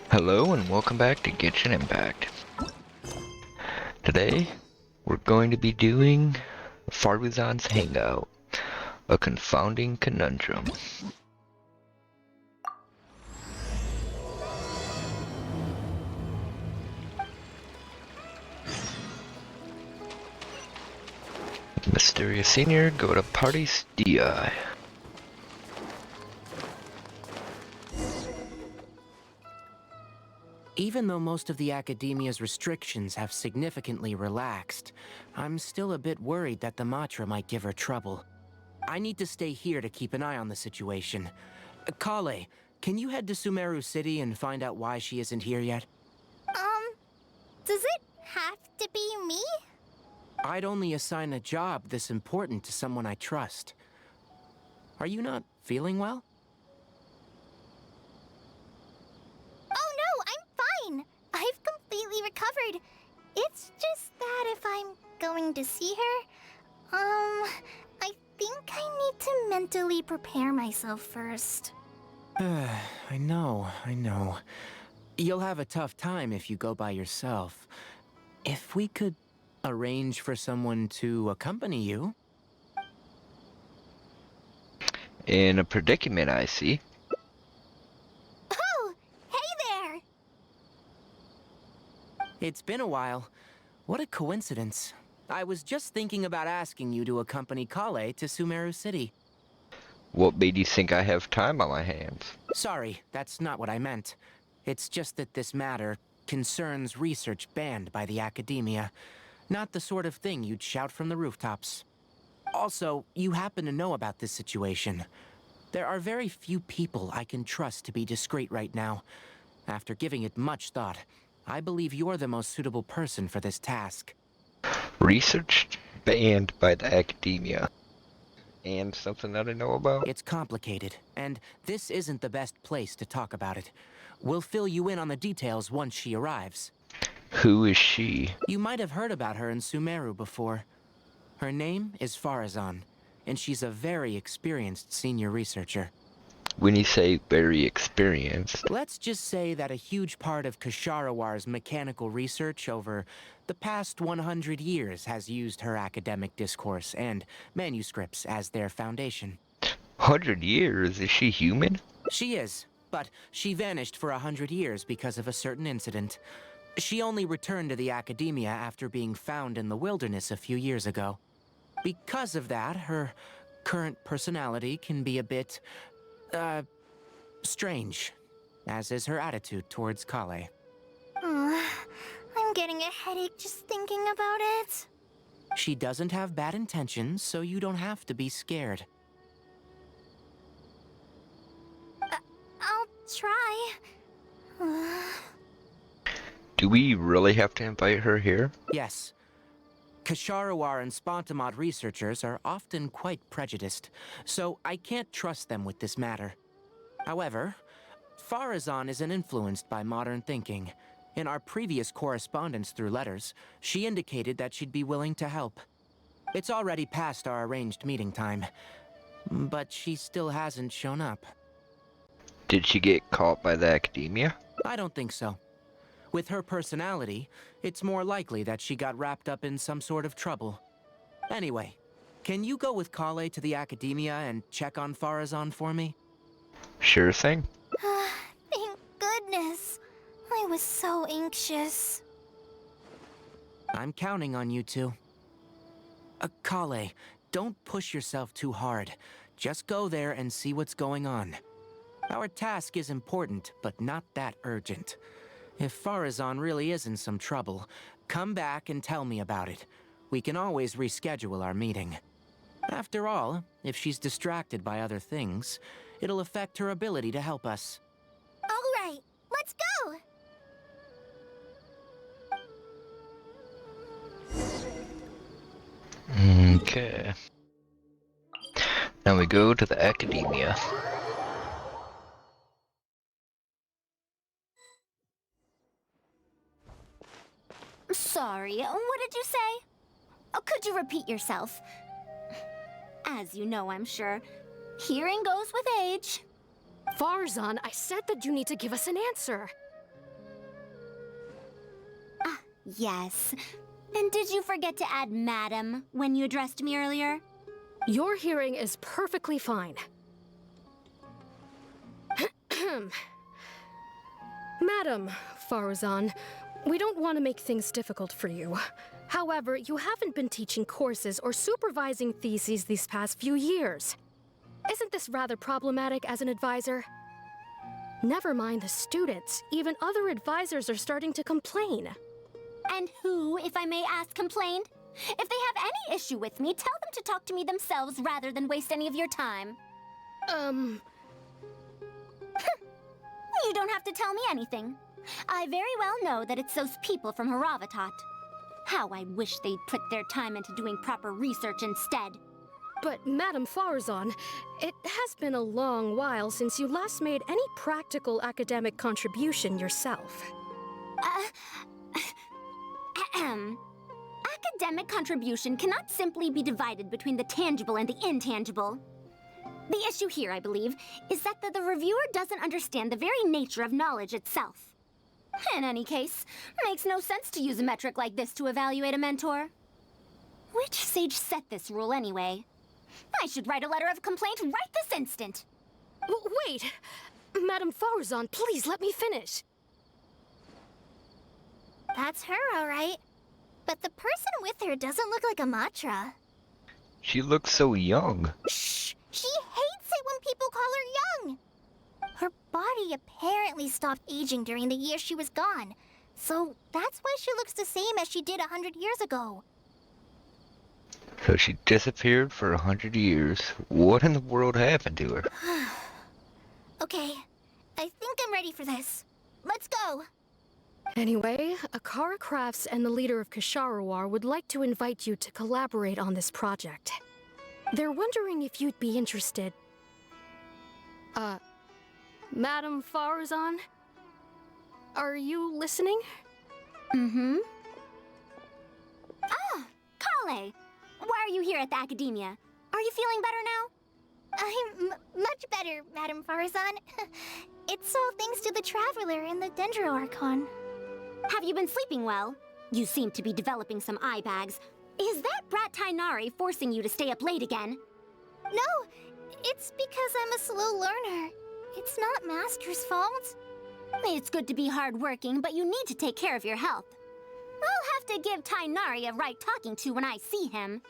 Hello and welcome back to Genshin Impact. Today, we're going to be doing Faruzan's Hangout, a confounding conundrum. Mysterious Senior, go to Party's DI. Even though most of the academia's restrictions have significantly relaxed, I'm still a bit worried that the Matra might give her trouble. I need to stay here to keep an eye on the situation. Kale, can you head to Sumeru City and find out why she isn't here yet? Does it have to be me? I'd only assign a job this important to someone I trust. Are you not feeling well? Oh no, I'm fine. I've completely recovered. It's just that if I'm going to see her, I think I need to mentally prepare myself first. I know. You'll have a tough time if you go by yourself. If we could arrange for someone to accompany you. In a predicament, I see. Oh, hey there! It's been a while. What a coincidence. I was just thinking about asking you to accompany Kale to Sumeru City. What made you think I have time on my hands? Sorry, that's not what I meant. It's just that this matter concerns research banned by the academia. Not the sort of thing you'd shout from the rooftops. Also, you happen to know about this situation. There are very few people I can trust to be discreet right now. After giving it much thought, I believe you're the most suitable person for this task. Research banned by the academia. And something that I know about? It's complicated, and this isn't the best place to talk about it. We'll fill you in on the details once she arrives. Who is she? You might have heard about her in Sumeru before. Her name is Faruzan, and she's a very experienced senior researcher. When you say very experienced. Let's just say that a huge part of Kasharawar's mechanical research over the past 100 years has used her academic discourse and manuscripts as their foundation. 100 years? Is she human? She is, but she vanished for 100 years because of a certain incident. She only returned to the academia after being found in the wilderness a few years ago. Because of that, her current personality can be a bit, strange, as is her attitude towards Kale. I'm getting a headache just thinking about it. She doesn't have bad intentions, so you don't have to be scared. I'll try. Do we really have to invite her here? Yes. Kasharawar and Spontamod researchers are often quite prejudiced, so I can't trust them with this matter. However, Faruzan isn't influenced by modern thinking. In our previous correspondence through letters, she indicated that she'd be willing to help. It's already past our arranged meeting time, but she still hasn't shown up. Did she get caught by the academia? I don't think so. With her personality, it's more likely that she got wrapped up in some sort of trouble. Anyway, can you go with Kale to the academia and check on Faruzan for me? Sure thing. Thank goodness. I was so anxious. I'm counting on you two. Kale, don't push yourself too hard. Just go there and see what's going on. Our task is important, but not that urgent. If Faruzan really is in some trouble, come back and tell me about it. We can always reschedule our meeting. After all, if she's distracted by other things, it'll affect her ability to help us. All right, let's go! Okay. Now we go to the academia. Sorry, what did you say? Oh, could you repeat yourself? As you know, I'm sure, hearing goes with age. Faruzan, I said that you need to give us an answer. Yes. And did you forget to add madam when you addressed me earlier? Your hearing is perfectly fine. Madam Faruzan, we don't want to make things difficult for you. However, you haven't been teaching courses or supervising theses these past few years. Isn't this rather problematic as an advisor? Never mind the students, even other advisors are starting to complain. And who, if I may ask, complained? If they have any issue with me, tell them to talk to me themselves rather than waste any of your time. You don't have to tell me anything. I very well know that it's those people from Haravatat. How I wish they'd put their time into doing proper research instead. But Madam Faruzan, it has been a long while since you last made any practical academic contribution yourself. Academic contribution cannot simply be divided between the tangible and the intangible. The issue here, I believe, is that the reviewer doesn't understand the very nature of knowledge itself. In any case, makes no sense to use a metric like this to evaluate a mentor. Which sage set this rule anyway? I should write a letter of complaint right this instant. Wait! Madam Faruzan, please let me finish. That's her, alright. But the person with her doesn't look like a Matra. She looks so young. Shh! She hates it when people call her young! Her body apparently stopped aging during the year she was gone. So that's why she looks the same as she did 100 years ago. So she disappeared for 100 years. What in the world happened to her? Okay, I think I'm ready for this. Let's go! Anyway, Akara Crafts and the leader of Kasharawar would like to invite you to collaborate on this project. They're wondering if you'd be interested. Madam Faruzan? Are you listening? Mm-hmm. Ah, Kale! Why are you here at the Academia? Are you feeling better now? I'm much better, Madam Faruzan. It's all thanks to the Traveler and the Dendro Archon. Have you been sleeping well? You seem to be developing some eye bags. Is that brat Tainari forcing you to stay up late again? No, it's because I'm a slow learner. It's not Master's fault. It's good to be hardworking, but you need to take care of your health. I'll have to give Tainari a right talking to when I see him.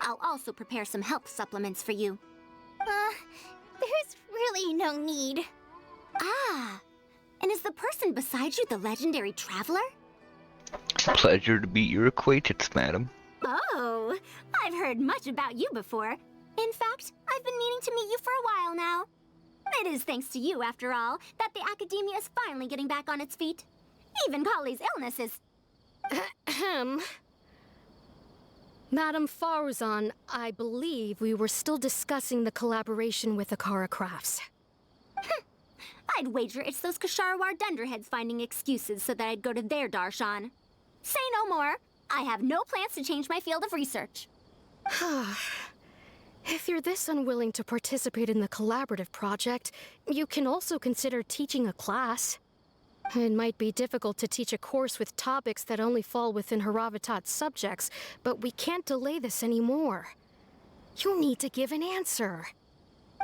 I'll also prepare some health supplements for you. There's really no need. Ah, and is the person beside you the legendary Traveler? Pleasure to meet your acquaintance, madam. Oh, I've heard much about you before. In fact, I've been meaning to meet you for a while now. It is thanks to you, after all, that the Academia is finally getting back on its feet. Even Kali's illness is... Ahem. Madam Faruzan, I believe we were still discussing the collaboration with Akara Crafts. I'd wager it's those Kasharawar Dunderheads finding excuses so that I'd go to their darshan. Say no more. I have no plans to change my field of research. If you're this unwilling to participate in the collaborative project, you can also consider teaching a class. It might be difficult to teach a course with topics that only fall within Haravatat's subjects, but we can't delay this anymore. You need to give an answer.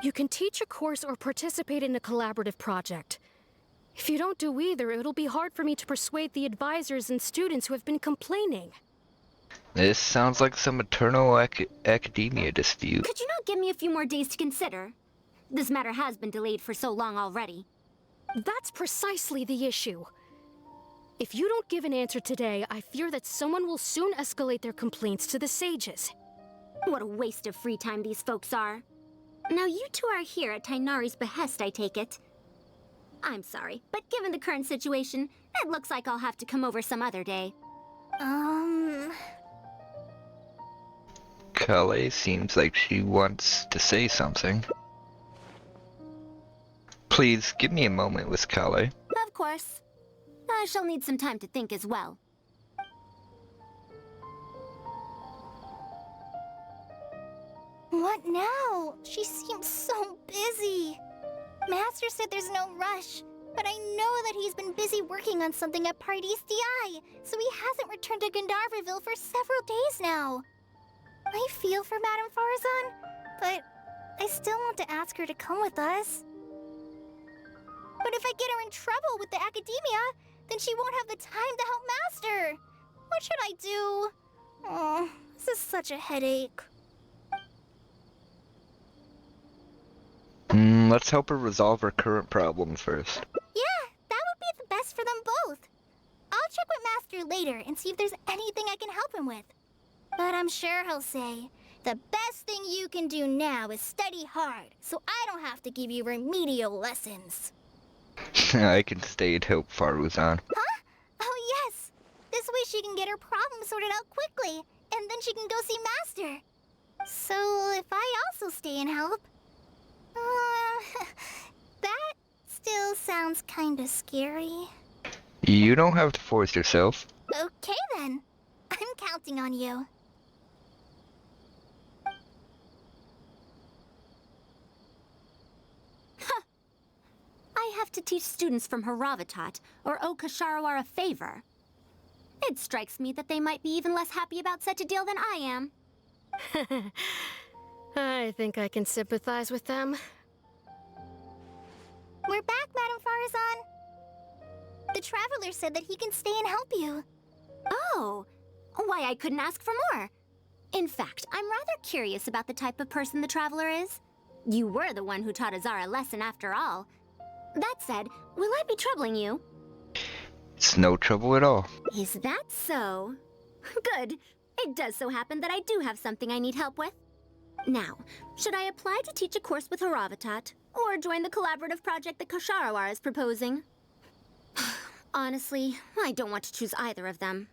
You can teach a course or participate in a collaborative project. If you don't do either, it'll be hard for me to persuade the advisors and students who have been complaining. This sounds like some eternal academia dispute. Could you not give me a few more days to consider? This matter has been delayed for so long already. That's precisely the issue. If you don't give an answer today, I fear that someone will soon escalate their complaints to the sages. What a waste of free time these folks are. Now you two are here at Tainari's behest, I take it. I'm sorry, but given the current situation, it looks like I'll have to come over some other day. Kale seems like she wants to say something. Please, give me a moment with Kale. Of course. I shall need some time to think as well. What now? She seems so busy. Master said there's no rush, But I know that he's been busy working on something at Party's DI, so he hasn't returned to Gandharvaville for several days now. I feel for Madame Faruzan, but I still want to ask her to come with us. But if I get her in trouble with the academia, then she won't have the time to help Master. What should I do? Oh, this is such a headache. Let's help her resolve her current problems first. Yeah, that would be the best for them both. I'll check with Master later and see if there's anything I can help him with. But I'm sure he'll say, the best thing you can do now is study hard, so I don't have to give you remedial lessons. I can stay and help Faruzan. Huh? Oh yes! This way she can get her problem sorted out quickly, and then she can go see Master. So if I also stay and help... that still sounds kinda scary. You don't have to force yourself. Okay then. I'm counting on you. I have to teach students from Haravatat, or owe Kasharawar a favor. It strikes me that they might be even less happy about such a deal than I am. I think I can sympathize with them. We're back, Madame Faruzan. The Traveler said that he can stay and help you. Oh, why I couldn't ask for more. In fact, I'm rather curious about the type of person the Traveler is. You were the one who taught Azar a lesson after all. That said, will I be troubling you? It's no trouble at all. Is that so? Good. It does so happen that I do have something I need help with. Now, should I apply to teach a course with Haravatat, or join the collaborative project that Kasharawar is proposing? Honestly, I don't want to choose either of them.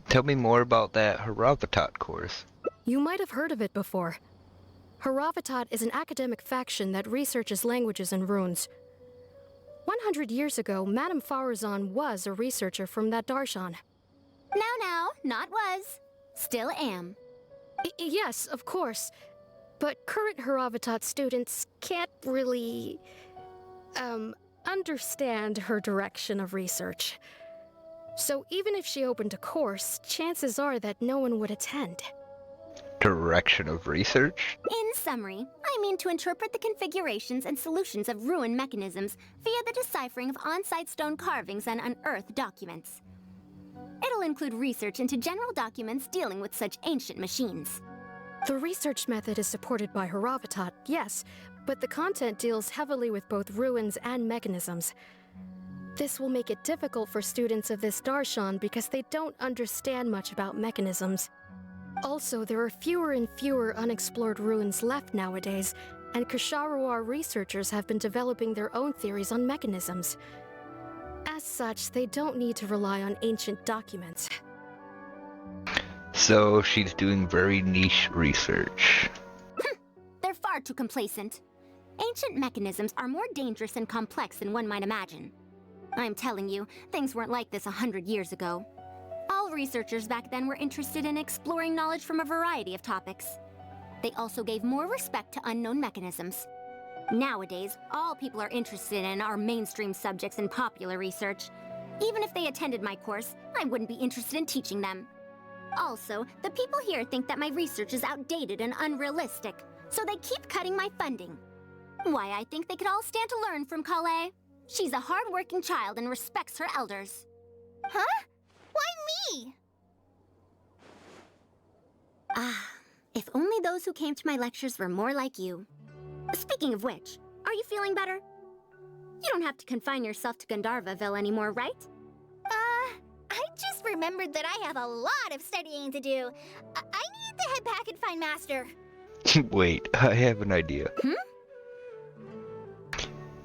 Tell me more about that Haravatat course. You might have heard of it before. Haravatat is an academic faction that researches languages and runes. 100 years ago, Madame Faruzan was a researcher from that darshan. Now, not was. Still am. Yes, of course. But current Haravatat students can't really... understand her direction of research. So even if she opened a course, chances are that no one would attend. Direction of research? In summary, I mean to interpret the configurations and solutions of ruin mechanisms via the deciphering of on-site stone carvings and unearthed documents. It'll include research into general documents dealing with such ancient machines. The research method is supported by Haravatat, yes, but the content deals heavily with both ruins and mechanisms. This will make it difficult for students of this darshan because they don't understand much about mechanisms. Also, there are fewer and fewer unexplored ruins left nowadays, and Kasharawar researchers have been developing their own theories on mechanisms. As such, they don't need to rely on ancient documents. So she's doing very niche research. They're far too complacent. Ancient mechanisms are more dangerous and complex than one might imagine. I'm telling you, things weren't like this 100 years ago. All researchers back then were interested in exploring knowledge from a variety of topics. They also gave more respect to unknown mechanisms. Nowadays, all people are interested in are mainstream subjects in popular research. Even if they attended my course, I wouldn't be interested in teaching them. Also, the people here think that my research is outdated and unrealistic, so they keep cutting my funding. Why, I think they could all stand to learn from Kale. She's a hard-working child and respects her elders. Huh? Why me? Ah, if only those who came to my lectures were more like you. Speaking of which, are you feeling better? You don't have to confine yourself to Gandharvaville anymore, right? I just remembered that I have a lot of studying to do. I need to head back and find Master. Wait, I have an idea.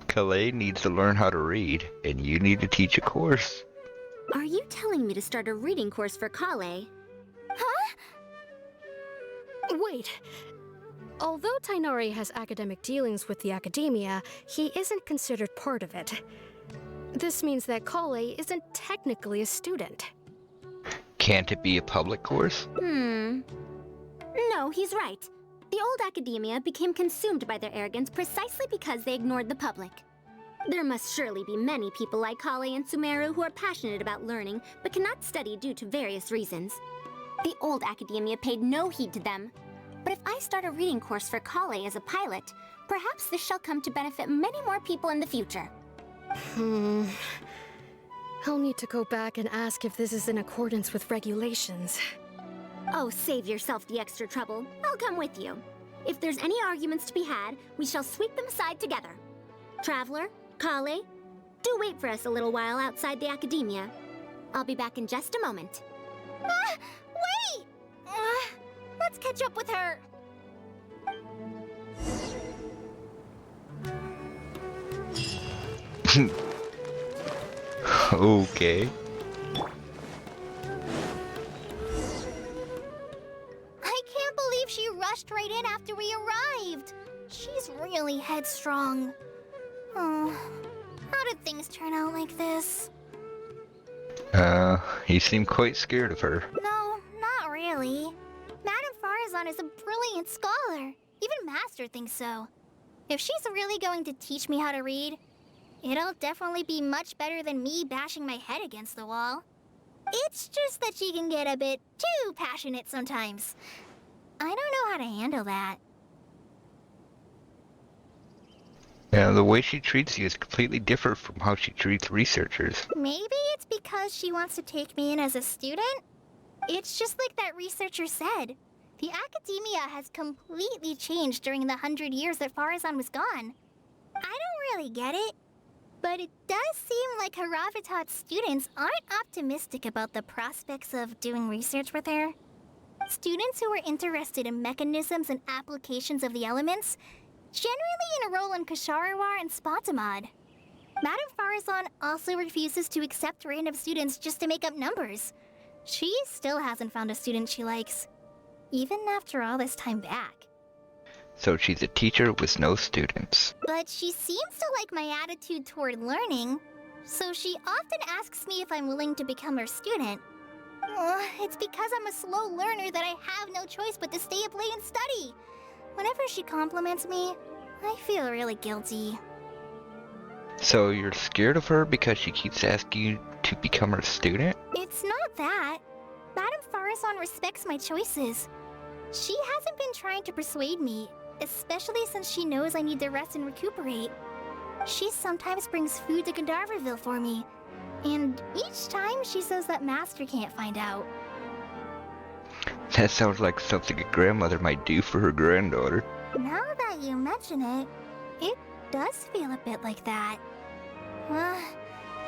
Calais needs to learn how to read, and you need to teach a course. Are you telling me to start a reading course for Kale? Huh? Wait. Although Tainari has academic dealings with the academia, he isn't considered part of it. This means that Kale isn't technically a student. Can't it be a public course? No, he's right. The old academia became consumed by their arrogance precisely because they ignored the public. There must surely be many people like Kale and Sumeru who are passionate about learning, but cannot study due to various reasons. The old academia paid no heed to them. But if I start a reading course for Kale as a pilot, perhaps this shall come to benefit many more people in the future. I'll need to go back and ask if this is in accordance with regulations. Oh, save yourself the extra trouble. I'll come with you. If there's any arguments to be had, we shall sweep them aside together. Traveler, Kale, do wait for us a little while outside the academia. I'll be back in just a moment. Wait! Let's catch up with her. Okay. I can't believe she rushed right in after we arrived. She's really headstrong. Oh, how did things turn out like this? You seem quite scared of her. No, not really. Madame Faruzan is a brilliant scholar. Even Master thinks so. If she's really going to teach me how to read, it'll definitely be much better than me bashing my head against the wall. It's just that she can get a bit too passionate sometimes. I don't know how to handle that. Yeah, the way she treats you is completely different from how she treats researchers. Maybe it's because she wants to take me in as a student? It's just like that researcher said. The academia has completely changed during the 100 years that Faruzan was gone. I don't really get it, but it does seem like Haravitat's students aren't optimistic about the prospects of doing research with her. Students who are interested in mechanisms and applications of the elements generally enroll in Kasharawar and Spontamod. Madame Faruzan also refuses to accept random students just to make up numbers. She still hasn't found a student she likes, even after all this time back. So she's a teacher with no students. But she seems to like my attitude toward learning, so she often asks me if I'm willing to become her student. It's because I'm a slow learner that I have no choice but to stay up late and study. Whenever she compliments me, I feel really guilty. So you're scared of her because she keeps asking you to become her student? It's not that. Madame Faruzan respects my choices. She hasn't been trying to persuade me, especially since she knows I need to rest and recuperate. She sometimes brings food to Gandharvaville for me, and each time she says that Master can't find out. That sounds like something a grandmother might do for her granddaughter. Now that you mention it, it does feel a bit like that.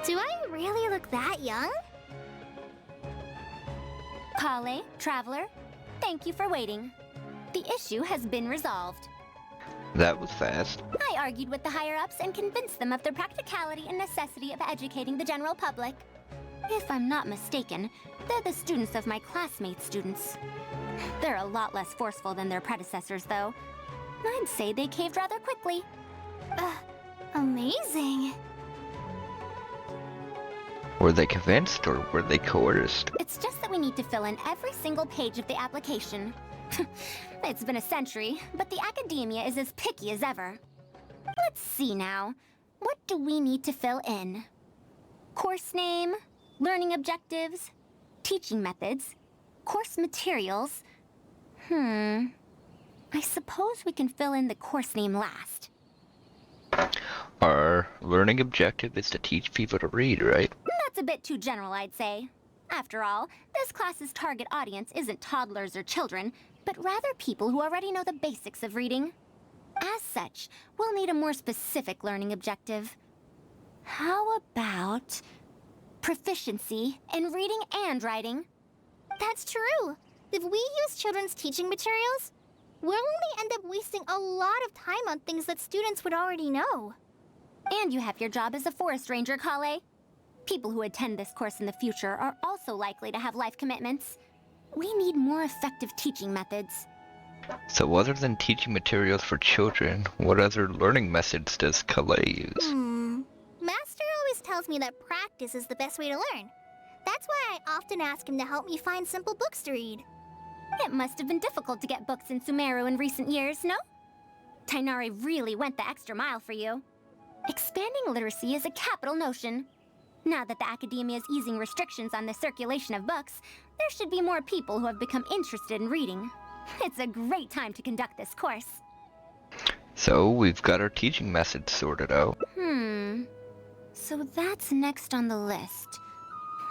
Do I really look that young? Kale, Traveler, thank you for waiting. The issue has been resolved. That was fast. I argued with the higher-ups and convinced them of the practicality and necessity of educating the general public. If I'm not mistaken, they're the students of my classmates' students. They're a lot less forceful than their predecessors, though. I'd say they caved rather quickly. Amazing. Were they convinced or were they coerced? It's just that we need to fill in every single page of the application. It's been a century, but the academia is as picky as ever. Let's see now. What do we need to fill in? Course name, learning objectives, teaching methods, course materials. I suppose we can fill in the course name last. Our learning objective is to teach people to read, right? That's a bit too general, I'd say. After all, this class's target audience isn't toddlers or children, but rather people who already know the basics of reading. As such, we'll need a more specific learning objective. How about proficiency in reading and writing? That's true. If we use children's teaching materials, we'll only end up wasting a lot of time on things that students would already know. And you have your job as a forest ranger, Kale. People who attend this course in the future are also likely to have life commitments. We need more effective teaching methods. So other than teaching materials for children, what other learning methods does Kale use? Master always tells me that practice is the best way to learn. That's why I often ask him to help me find simple books to read. It must have been difficult to get books in Sumeru in recent years, no? Tainari really went the extra mile for you. Expanding literacy is a capital notion. Now that the academia is easing restrictions on the circulation of books, there should be more people who have become interested in reading. It's a great time to conduct this course. So, we've got our teaching methods sorted out. So that's next on the list.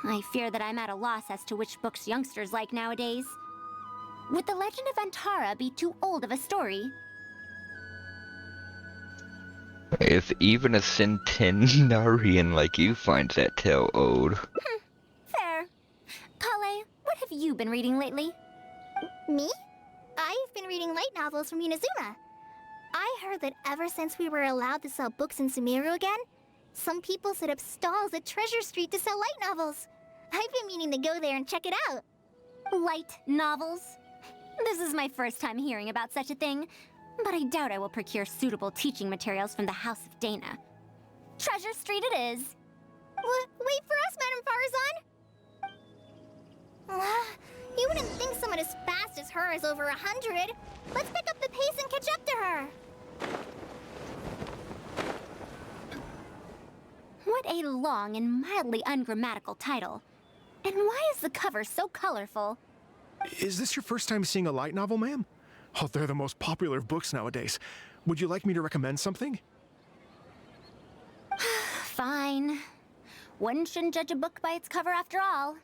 I fear that I'm at a loss as to which books youngsters like nowadays. Would The Legend of Antara be too old of a story? If even a centenarian like you finds that tale old. Fair. Kale, what have you been reading lately? Me? I've been reading light novels from Inazuma. I heard that ever since we were allowed to sell books in Sumeru again, some people set up stalls at Treasure Street to sell light novels. I've been meaning to go there and check it out. Light novels? This is my first time hearing about such a thing, but I doubt I will procure suitable teaching materials from the House of Dana. Treasure Street it is. Wait for us, Madame Faruzan! You wouldn't think someone as fast as her is over 100. Let's pick up the pace and catch up to her. What a long and mildly ungrammatical title. And why is the cover so colorful? Is this your first time seeing a light novel, ma'am? Oh, they're the most popular of books nowadays. Would you like me to recommend something? Fine. One shouldn't judge a book by its cover after all.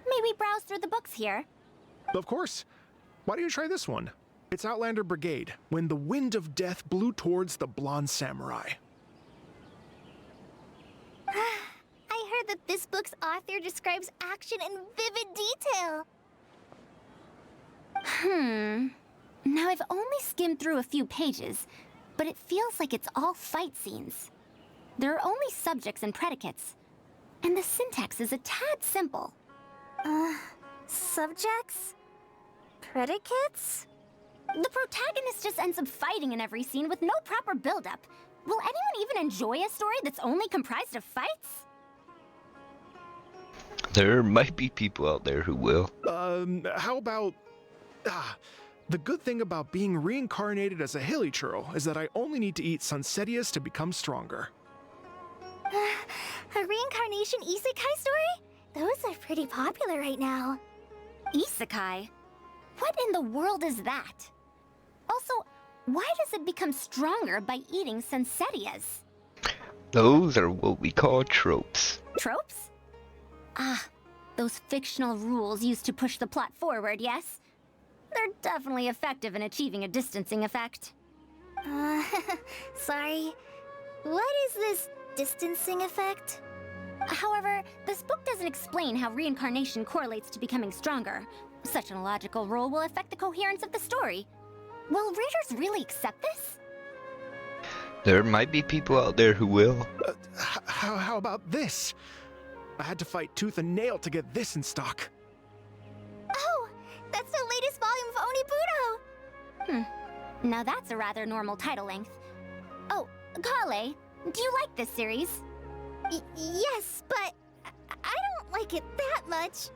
Maybe browse through the books here. Of course. Why don't you try this one? It's Outlander Brigade, When the Wind of Death Blew Towards the Blonde Samurai. I heard that this book's author describes action in vivid detail. Now I've only skimmed through a few pages, but it feels like it's all fight scenes. There are only subjects and predicates, and the syntax is a tad simple. Subjects? Predicates? The protagonist just ends up fighting in every scene with no proper build-up. Will anyone even enjoy a story that's only comprised of fights? There might be people out there who will. How about... the good thing about being reincarnated as a hilly churl is that I only need to eat Sunsetias to become stronger. A reincarnation isekai story? Those are pretty popular right now. Isekai? What in the world is that? Also, why does it become stronger by eating Sunsetias? Those are what we call tropes. Tropes? Ah, those fictional rules used to push the plot forward, yes? They're definitely effective in achieving a distancing effect. Sorry. What is this distancing effect? However, this book doesn't explain how reincarnation correlates to becoming stronger. Such an illogical rule will affect the coherence of the story. Will readers really accept this? There might be people out there who will. How about this? I had to fight tooth and nail to get this in stock. Oh, that's the latest volume of Onibudo! Now that's a rather normal title length. Oh, Kale, do you like this series? Yes, but I don't like it that much.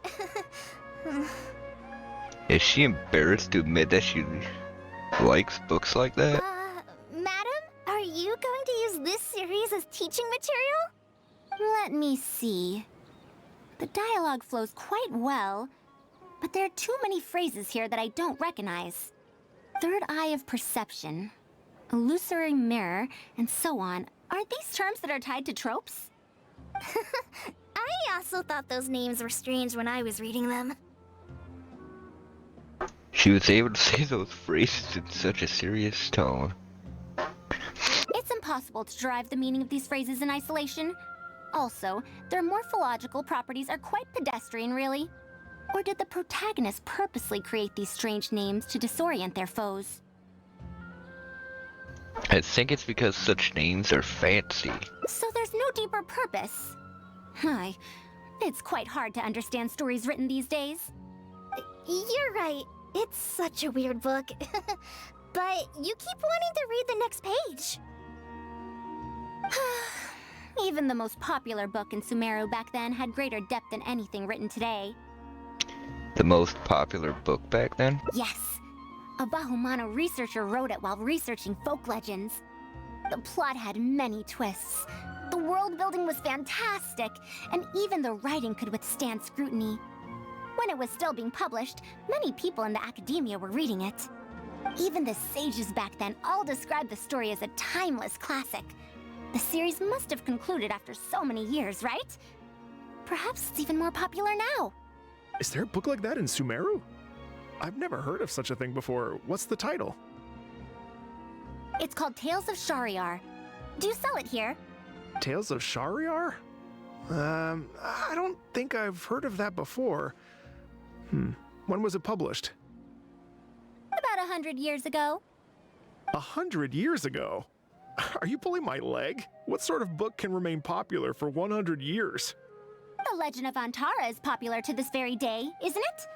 Is she embarrassed to admit that she likes books like that? Madam, are you going to use this series as teaching material? Let me see. The dialogue flows quite well, but there are too many phrases here that I don't recognize. Third eye of perception, illusory mirror, and so on. Aren't these terms that are tied to tropes? I also thought those names were strange when I was reading them. She was able to say those phrases in such a serious tone. It's impossible to derive the meaning of these phrases in isolation. Also, their morphological properties are quite pedestrian, really. Or did the protagonist purposely create these strange names to disorient their foes? I think it's because such names are fancy. So there's no deeper purpose. It's quite hard to understand stories written these days. You're right. It's such a weird book. But you keep wanting to read the next page. Even the most popular book in Sumeru back then had greater depth than anything written today. The most popular book back then? Yes. A Bahumano researcher wrote it while researching folk legends. The plot had many twists. The world building was fantastic, and even the writing could withstand scrutiny. When it was still being published, many people in the academia were reading it. Even the sages back then all described the story as a timeless classic. The series must have concluded after so many years, right? Perhaps it's even more popular now. Is there a book like that in Sumeru? I've never heard of such a thing before. What's the title? It's called Tales of Shariar. Do you sell it here? Tales of Shariar? I don't think I've heard of that before. When was it published? About 100 years ago. 100 years ago? Are you pulling my leg? What sort of book can remain popular for 100 years? The Legend of Antara is popular to this very day, isn't it?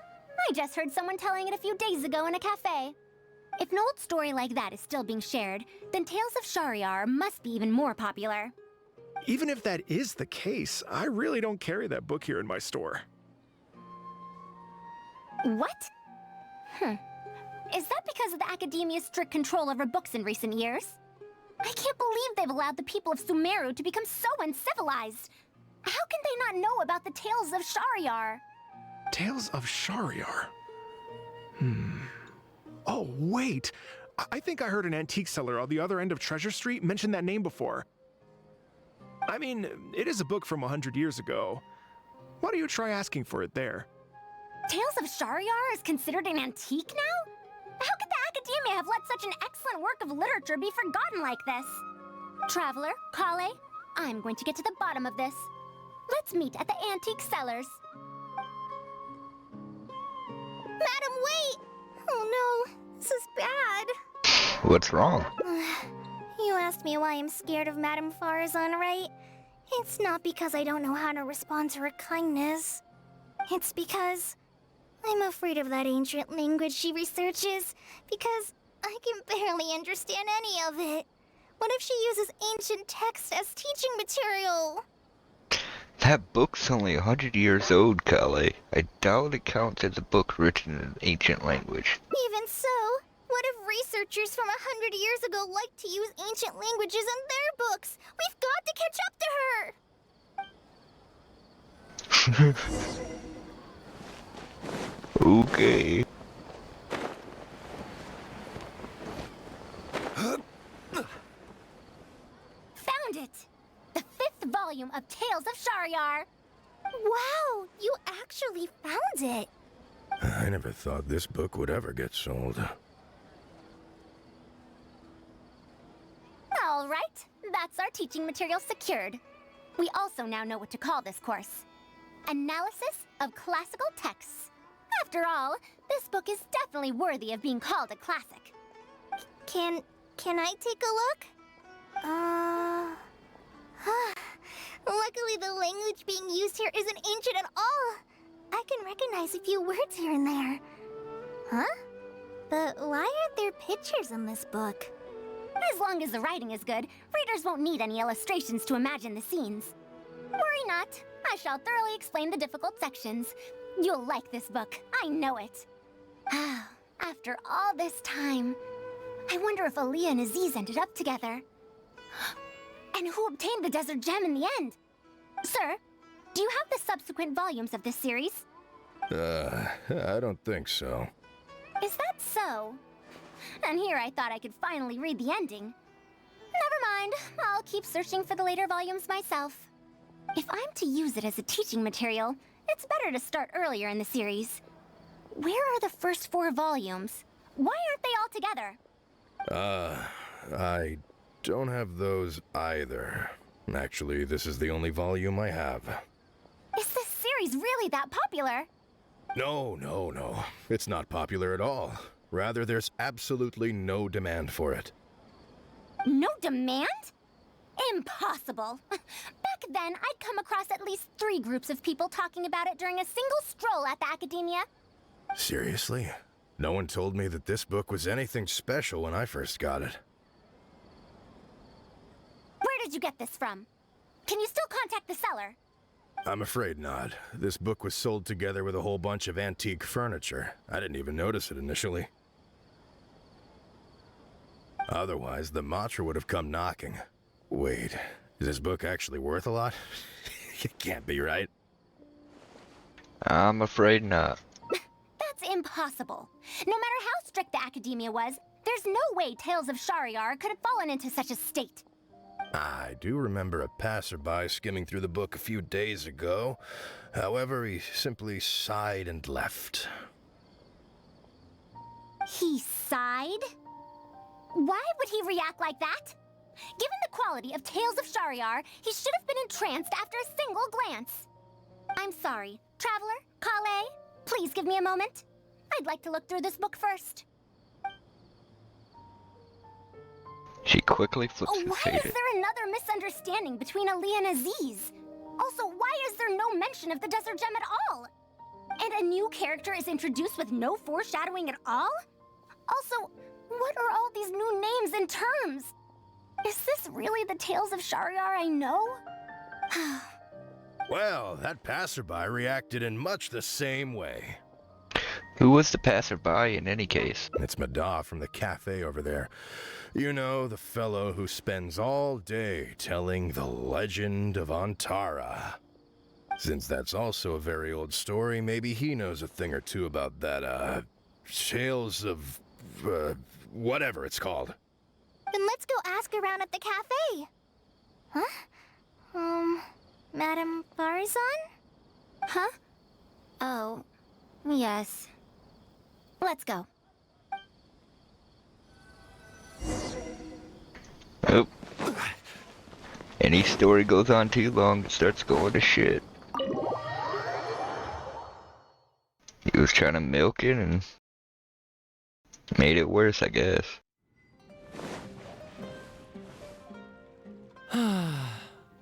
I just heard someone telling it a few days ago in a cafe. If an old story like that is still being shared, then Tales of Shariar must be even more popular. Even if that is the case, I really don't carry that book here in my store. What? Is that because of the academia's strict control over books in recent years? I can't believe they've allowed the people of Sumeru to become so uncivilized. How can they not know about the Tales of Shariar? Tales of Shariar? Oh, wait! I think I heard an antique seller on the other end of Treasure Street mention that name before. I mean, it is a book from 100 years ago. Why don't you try asking for it there? Tales of Shariar is considered an antique now? How could the academia have let such an excellent work of literature be forgotten like this? Traveler, Kale, I'm going to get to the bottom of this. Let's meet at the antique sellers. Madam, wait! Oh no, this is bad. What's wrong? You asked me why I'm scared of Madame Faruzan, right? It's not because I don't know how to respond to her kindness. It's because I'm afraid of that ancient language she researches, because I can barely understand any of it. What if she uses ancient texts as teaching material? That book's only 100 years old, Kale. I doubt it counts as a book written in an ancient language. Even so, what if researchers from 100 years ago like to use ancient languages in their books? We've got to catch up to her! Okay. Found it! The 5th volume of Tales of Shariar! Wow, you actually found it! I never thought this book would ever get sold. All right, that's our teaching material secured. We also now know what to call this course. Analysis of Classical Texts. After all, this book is definitely worthy of being called a classic. Can I take a look? Luckily the language being used here isn't ancient at all. I can recognize a few words here and there. Huh? But why aren't there pictures in this book? As long as the writing is good, readers won't need any illustrations to imagine the scenes. Worry not, I shall thoroughly explain the difficult sections. You'll like this book, I know it. After all this time, I wonder if Aaliyah and Aziz ended up together. And who obtained the desert gem in the end? Sir, do you have the subsequent volumes of this series? I don't think so. Is that so? And here I thought I could finally read the ending. Never mind, I'll keep searching for the later volumes myself. If I'm to use it as a teaching material, it's better to start earlier in the series. Where are the first 4 volumes? Why aren't they all together? I don't have those either. Actually, this is the only volume I have. Is this series really that popular? No. It's not popular at all. Rather, there's absolutely no demand for it. No demand? Impossible. Back then, I'd come across at least 3 groups of people talking about it during a single stroll at the academia. Seriously? No one told me that this book was anything special when I first got it. Where did you get this from? Can you still contact the seller? I'm afraid not. This book was sold together with a whole bunch of antique furniture. I didn't even notice it initially. Otherwise, the Matra would have come knocking. Wait, is this book actually worth a lot? It can't be, right? I'm afraid not. That's impossible. No matter how strict the academia was, there's no way Tales of Shariar could have fallen into such a state. I do remember a passerby skimming through the book a few days ago. However, he simply sighed and left. He sighed? Why would he react like that? Given the quality of Tales of Shariar, he should have been entranced after a single glance. I'm sorry. Traveler, Kale, please give me a moment. I'd like to look through this book first. She quickly flips Why is faded. there another misunderstanding between Ali and Aziz? Also, why is there no mention of the Desert Gem at all? And a new character is introduced with no foreshadowing at all? Also, what are all these new names and terms? Is this really the Tales of Shariar I know? Well, that passerby reacted in much the same way. Who was the passerby in any case? It's Mada from the cafe over there. You know, the fellow who spends all day telling the legend of Antara. Since that's also a very old story, maybe he knows a thing or two about that, Tales of, whatever it's called. Then let's go ask around at the cafe. Huh? Madam Faruzan? Huh? Oh, yes. Let's go. Oh. Any story goes on too long, it starts going to shit. He was trying to milk it and made it worse, I guess.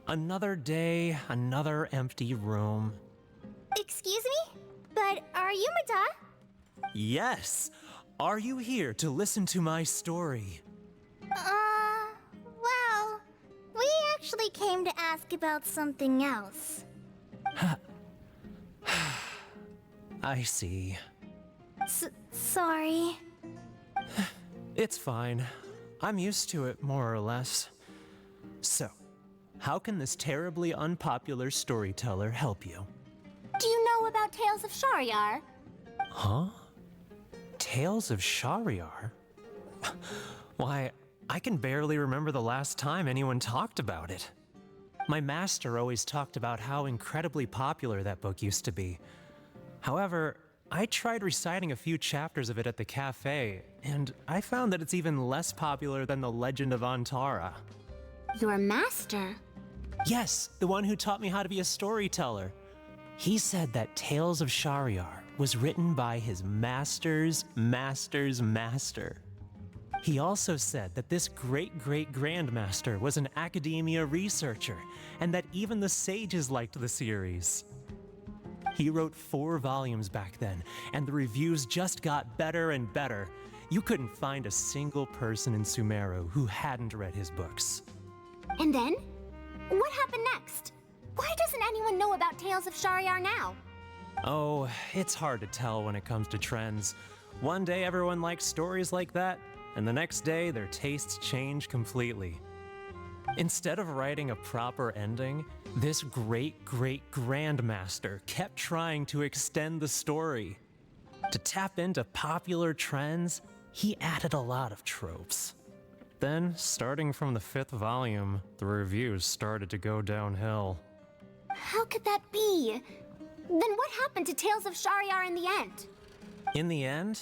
Another day, another empty room. Excuse me? But are you Mada? Yes! Are you here to listen to my story? Well, we actually came to ask about something else. I see. Sorry. It's fine. I'm used to it, more or less. So, how can this terribly unpopular storyteller help you? Do you know about Tales of Shariar? Huh? Tales of Shariar? Why, I can barely remember the last time anyone talked about it. My master always talked about how incredibly popular that book used to be. However, I tried reciting a few chapters of it at the cafe, and I found that it's even less popular than the Legend of Antara. Your master? Yes, the one who taught me how to be a storyteller. He said that Tales of Shariar was written by his master's master's master. He also said that this great-great-grandmaster was an academia researcher, and that even the sages liked the series. He wrote 4 volumes back then, and the reviews just got better and better. You couldn't find a single person in Sumeru who hadn't read his books. And then? What happened next? Why doesn't anyone know about Tales of Shariar now? Oh, it's hard to tell when it comes to trends. One day everyone likes stories like that, and the next day their tastes change completely. Instead of writing a proper ending, this great-great-grandmaster kept trying to extend the story. To tap into popular trends, he added a lot of tropes. Then, starting from the 5th volume, the reviews started to go downhill. How could that be? Then what happened to Tales of Shariar in the end? In the end,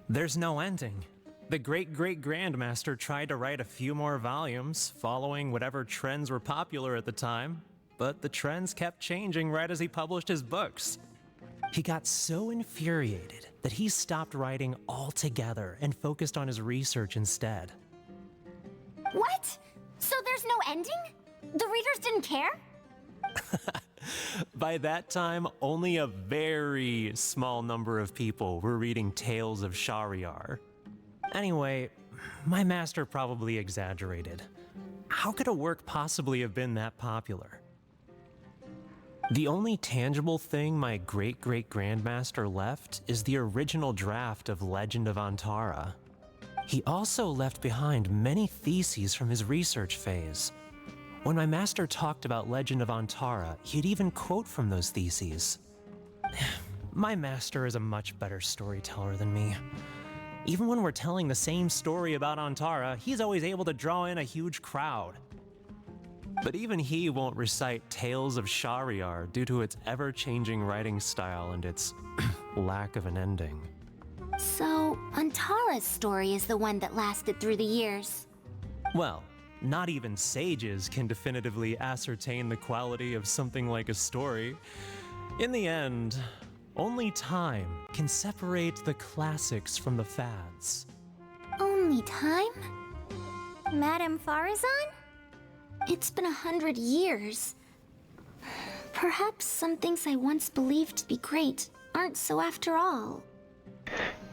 there's no ending. The great-great-grandmaster tried to write a few more volumes, following whatever trends were popular at the time, but the trends kept changing right as he published his books. He got so infuriated that he stopped writing altogether and focused on his research instead. What? So there's no ending? The readers didn't care? By that time, only a very small number of people were reading Tales of Shariar. Anyway, my master probably exaggerated. How could a work possibly have been that popular? The only tangible thing my great-great-grandmaster left is the original draft of Legend of Antara. He also left behind many theses from his research phase. When my master talked about Legend of Antara, he'd even quote from those theses. My master is a much better storyteller than me. Even when we're telling the same story about Antara, he's always able to draw in a huge crowd. But even he won't recite Tales of Shahryar due to its ever-changing writing style and its lack of an ending. So, Antara's story is the one that lasted through the years. Well, not even sages can definitively ascertain the quality of something like a story. In the end, only time can separate the classics from the fads. Only time? Madame Faruzan? It's been 100 years. Perhaps some things I once believed to be great aren't so after all.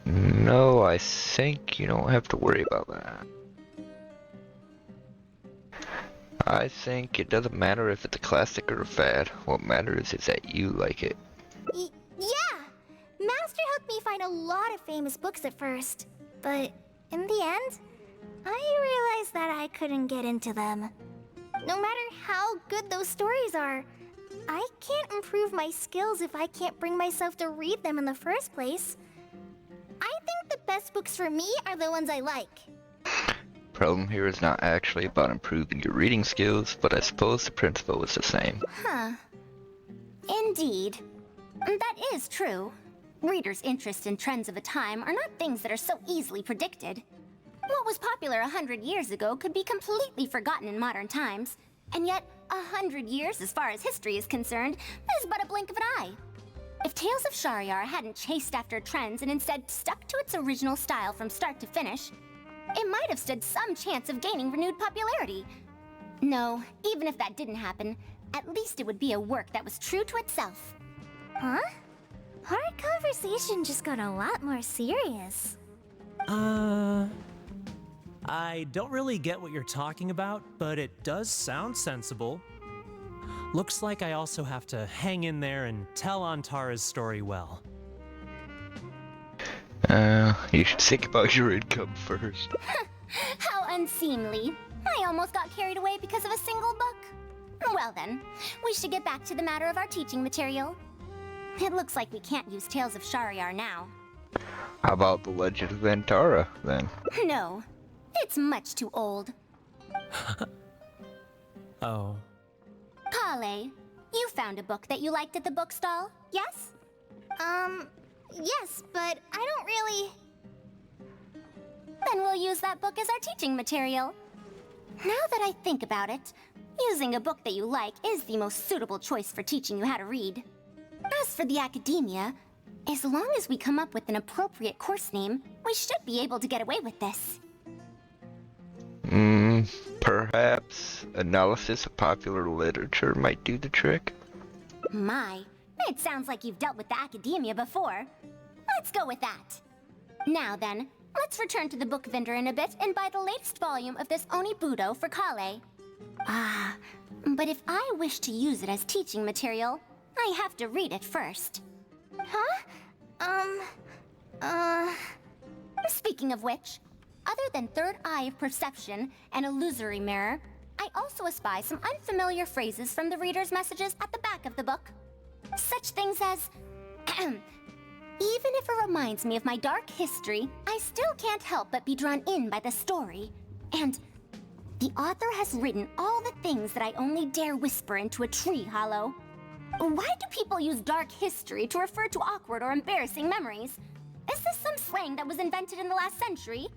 No, I think you don't have to worry about that. I think it doesn't matter if it's a classic or a fad. What matters is that you like it. Yeah! Master helped me find a lot of famous books at first. But in the end, I realized that I couldn't get into them. No matter how good those stories are, I can't improve my skills if I can't bring myself to read them in the first place. I think the best books for me are the ones I like. Problem here is not actually about improving your reading skills, but I suppose the principle is the same. Huh. Indeed. That is true. Readers' interest in trends of a time are not things that are so easily predicted. What was popular 100 years ago could be completely forgotten in modern times, and yet 100 years, as far as history is concerned, is but a blink of an eye. If Tales of Shahryar hadn't chased after trends and instead stuck to its original style from start to finish, it might have stood some chance of gaining renewed popularity. No, even if that didn't happen, at least it would be a work that was true to itself. Huh? Our conversation just got a lot more serious. I don't really get what you're talking about, but it does sound sensible. Looks like I also have to hang in there and tell Antara's story well. You should think about your income first. How unseemly. I almost got carried away because of a single book. Well then, we should get back to the matter of our teaching material. It looks like we can't use Tales of Shahryar now. How about the Legend of Antara, then? No, it's much too old. Oh. Kale, you found a book that you liked at the bookstall, yes? Yes, but I don't really... Then we'll use that book as our teaching material. Now that I think about it, using a book that you like is the most suitable choice for teaching you how to read. As for the academia, as long as we come up with an appropriate course name, we should be able to get away with this. Perhaps analysis of popular literature might do the trick? My, it sounds like you've dealt with the academia before. Let's go with that. Now then, let's return to the book vendor in a bit and buy the latest volume of this Onibudo for Kale. But if I wish to use it as teaching material, I have to read it first. Speaking of which, other than third eye of perception and illusory mirror, I also espy some unfamiliar phrases from the reader's messages at the back of the book. Such things as, even if it reminds me of my dark history, I still can't help but be drawn in by the story. And the author has written all the things that I only dare whisper into a tree hollow. Why do people use dark history to refer to awkward or embarrassing memories? Is this some slang that was invented in the last century?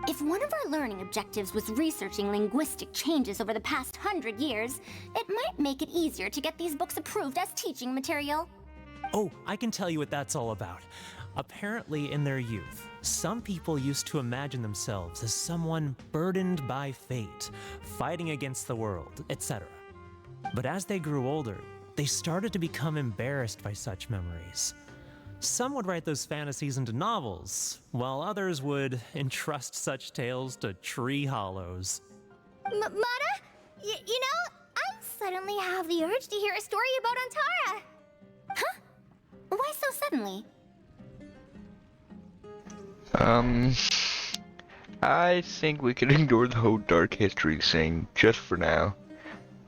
If one of our learning objectives was researching linguistic changes over the past 100 years, it might make it easier to get these books approved as teaching material. Oh, I can tell you what that's all about. Apparently, in their youth, some people used to imagine themselves as someone burdened by fate, fighting against the world, etc. But as they grew older, they started to become embarrassed by such memories. Some would write those fantasies into novels, while others would entrust such tales to tree hollows. Mata? You know, I'm suddenly have the urge to hear a story about Antara. Huh? Why so suddenly? I think we can ignore the whole dark history thing just for now.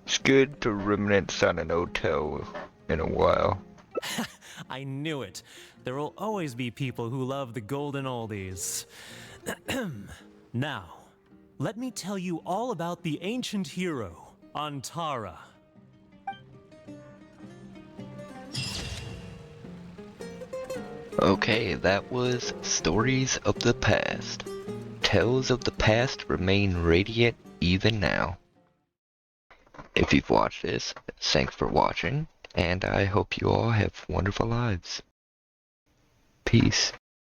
It's good to reminisce on an old tale in a while. I knew it. There will always be people who love the golden oldies. Now, let me tell you all about the ancient hero, Antara. Okay, that was Stories of the Past. Tales of the past remain radiant even now. If you've watched this, thanks for watching, and I hope you all have wonderful lives. Peace.